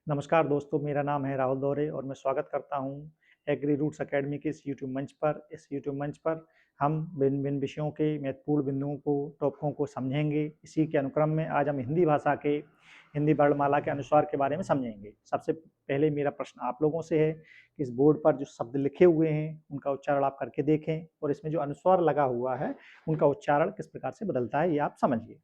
नमस्कार दोस्तों, मेरा नाम है राहुल दौरे और मैं स्वागत करता हूं एग्री रूट्स अकेडमी के इस यूट्यूब मंच पर। इस यूट्यूब मंच पर हम भिन्न-भिन्न विषयों के महत्वपूर्ण बिंदुओं को, टॉपिकों को समझेंगे। इसी के अनुक्रम में आज हम हिंदी भाषा के हिंदी वर्णमाला के अनुस्वार के बारे में समझेंगे। सबसे पहले मेरा प्रश्न आप लोगों से है कि इस बोर्ड पर जो शब्द लिखे हुए हैं, उनका उच्चारण आप करके देखें और इसमें जो अनुस्वार लगा हुआ है, उनका उच्चारण किस प्रकार से बदलता है, ये आप समझिए।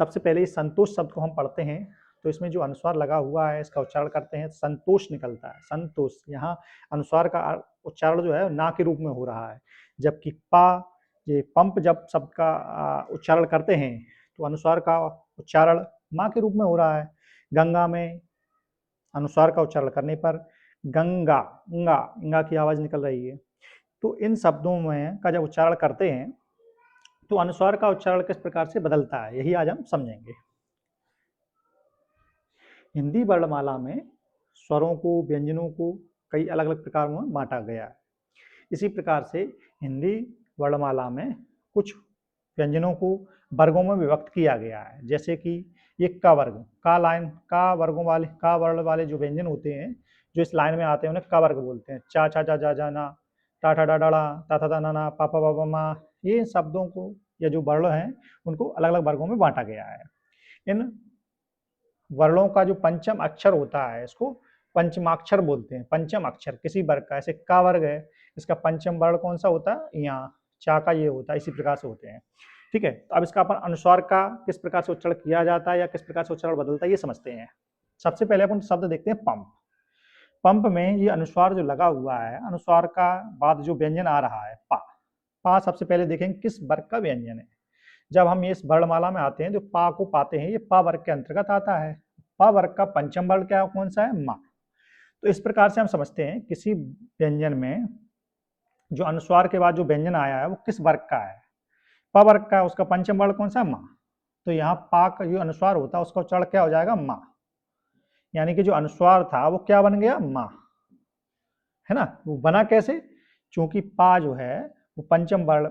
सबसे पहले इस संतोष शब्द को हम पढ़ते हैं, तो इसमें जो अनुस्वार लगा हुआ है इसका उच्चारण करते हैं, संतोष निकलता है, संतोष। यहाँ अनुस्वार का उच्चारण जो है ना के रूप में हो रहा है, जबकि पा ये पंप जब शब्द का उच्चारण करते हैं तो अनुस्वार का उच्चारण माँ के रूप में हो रहा है। गंगा में अनुस्वार का उच्चारण करने पर गंगा इंगा इंगा की आवाज निकल रही है। तो इन शब्दों में का जब उच्चारण करते हैं तो अनुस्वार का उच्चारण किस प्रकार से बदलता है, यही आज हम समझेंगे। हिंदी वर्णमाला में स्वरों को, व्यंजनों को कई अलग अलग प्रकार में बांटा गया है। इसी प्रकार से हिंदी वर्णमाला में कुछ व्यंजनों को वर्गों में विभक्त किया गया है, जैसे कि ये का वर्ग, का लाइन, का वर्गों वाले, का वर्ण वाले जो व्यंजन होते हैं जो इस लाइन में आते हैं उन्हें का वर्ग बोलते हैं। चा चा जा जा जा ना, टा ठा डा डा ता था ना ना, पा पा पा मा, ये शब्दों को या जो वर्ण हैं उनको अलग अलग वर्गों में बांटा गया है। इन वर्णों का जो पंचम अक्षर होता है इसको पंचमाक्षर बोलते हैं। पंचम अक्षर किसी वर्ग का, ऐसे का वर्ग है, इसका पंचम वर्ण कौन सा होता है, यहाँ चा का ये होता है, इसी प्रकार से होते हैं। ठीक है, तो अब इसका अपन अनुस्वार का किस प्रकार से उच्चारण किया जाता है या किस प्रकार से उच्चारण बदलता है ये समझते हैं। सबसे पहले अपन शब्द देखते हैं पंप। पंप में ये अनुस्वार जो लगा हुआ है, अनुस्वार का बाद जो व्यंजन आ रहा है पा, पा सबसे पहले देखेंगे किस वर्ग का व्यंजन है। जब हम इस वर्णमाला में आते हैं जो पा को पाते हैं, ये पा वर्ग के अंतर्गत आता है। पा वर्ग का पंचम वर्ण क्या कौन सा है, मा। तो इस प्रकार से हम समझते हैं किसी व्यंजन में जो अनुस्वार के बाद जो व्यंजन आया है वो किस वर्ग का है, पा वर्ग का है, उसका पंचम वर्ण कौन सा है, मा। तो यहाँ पा का जो अनुस्वार होता है उसका उच्चारण क्या हो जाएगा, मा। यानी कि जो अनुस्वार था वो क्या बन गया, मा, है ना। वो बना कैसे, क्योंकि पा जो है वो पंचम वर्ण,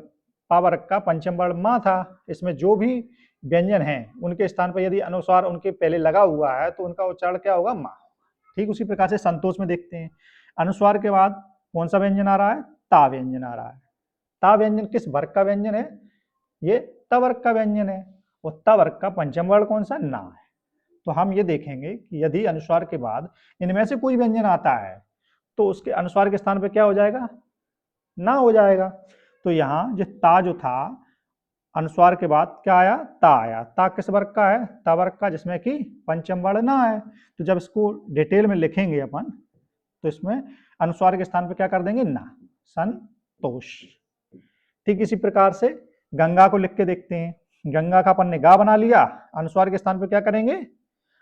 पा वर्ग का पंचम वर्ण मा था। इसमें जो भी व्यंजन हैं उनके स्थान पर यदि अनुस्वार उनके पहले लगा हुआ है तो उनका उच्चारण क्या होगा, मा। ठीक उसी प्रकार से संतोष में देखते हैं, अनुस्वार के बाद कौन सा व्यंजन आ रहा है, ता व्यंजन आ रहा है। ता व्यंजन किस वर्ग का व्यंजन है, ये ता वर्ग का व्यंजन है, और ता वर्ग का पंचम वर्ण कौन सा, ना है। तो हम ये देखेंगे कि यदि अनुस्वार के बाद इनमें से कोई व्यंजन आता है तो उसके अनुस्वार के स्थान पर क्या हो जाएगा, ना हो जाएगा। तो यहाँ जो ता जो था अनुस्वार के बाद क्या आया, ता आया। ता किस वर्ग का है, ता वर्ग का, जिसमें कि पंचम वर्ण ना है। तो जब इसको डिटेल में लिखेंगे अपन तो इसमें अनुस्वार के स्थान पर क्या कर देंगे, ना, संतोष। ठीक इसी प्रकार से गंगा को लिख के देखते हैं। गंगा का अपन ने गा बना लिया, अनुस्वार के स्थान पर क्या करेंगे,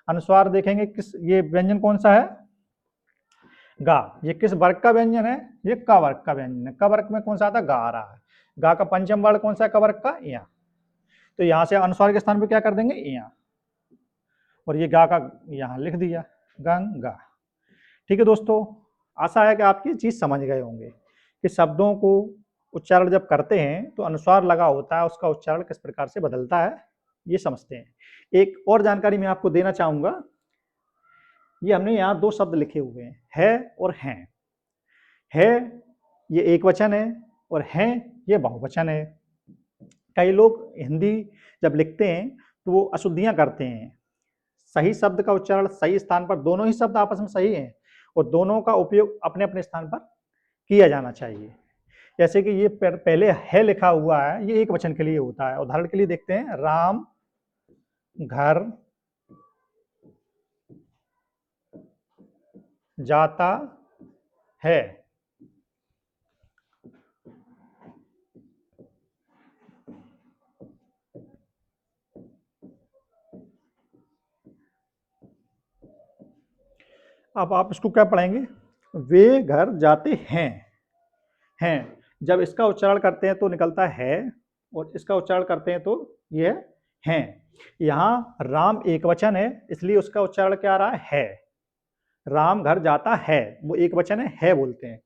अनुस्वार देखेंगे किस, ये व्यंजन कौन सा है, गा। ये किस वर्ग का व्यंजन है, ये का वर्ग का व्यंजन है। का वर्ग में कौन सा आता है, गा आ रहा है। गा का पंचम वर्ण कौन सा है, का वर्ग का, या। तो यहां से अनुस्वार के स्थान पे क्या कर देंगे, या, और ये गा का यहां लिख दिया, गंगा। ठीक है दोस्तों, आशा है कि आप ये चीज समझ गए होंगे कि शब्दों को उच्चारण जब करते हैं तो अनुस्वार लगा होता है, उसका उच्चारण किस प्रकार से बदलता है ये समझते हैं। एक और जानकारी मैं आपको देना चाहूंगा, ये हमने यहाँ दो शब्द लिखे हुए हैं, है और हैं। है ये एक वचन है और हैं ये बहुवचन है। कई लोग हिंदी जब लिखते हैं तो वो अशुद्धियां करते हैं। सही शब्द का उच्चारण सही स्थान पर, दोनों ही शब्द आपस में सही हैं और दोनों का उपयोग अपने अपने स्थान पर किया जाना चाहिए। जैसे कि ये पहले है लिखा हुआ है, ये एक वचन के लिए होता है। उदाहरण के लिए देखते हैं, राम घर जाता है। अब आप इसको क्या पढ़ेंगे, वे घर जाते हैं। हैं जब इसका उच्चारण करते हैं तो निकलता है और इसका उच्चारण करते हैं तो ये हैं। यहाँ राम एक वचन है इसलिए उसका उच्चारण क्या आ रहा है। राम घर जाता है वो एक वचन है बोलते हैं।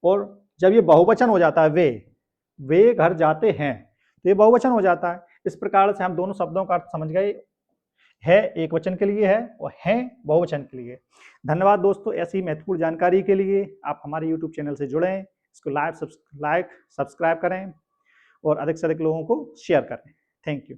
और जब ये बहुवचन हो जाता है, वे घर जाते हैं, तो ये बहुवचन हो जाता है। इस प्रकार से हम दोनों शब्दों का अर्थ समझ गए। है एक वचन के लिए है और हैं बहुवचन के लिए। धन्यवाद दोस्तों, ऐसी महत्वपूर्ण जानकारी के लिए आप हमारे यूट्यूब चैनल से जुड़ें, इसको लाइक सब्सक्राइब करें और अधिक से अधिक लोगों को शेयर करें। Thank you.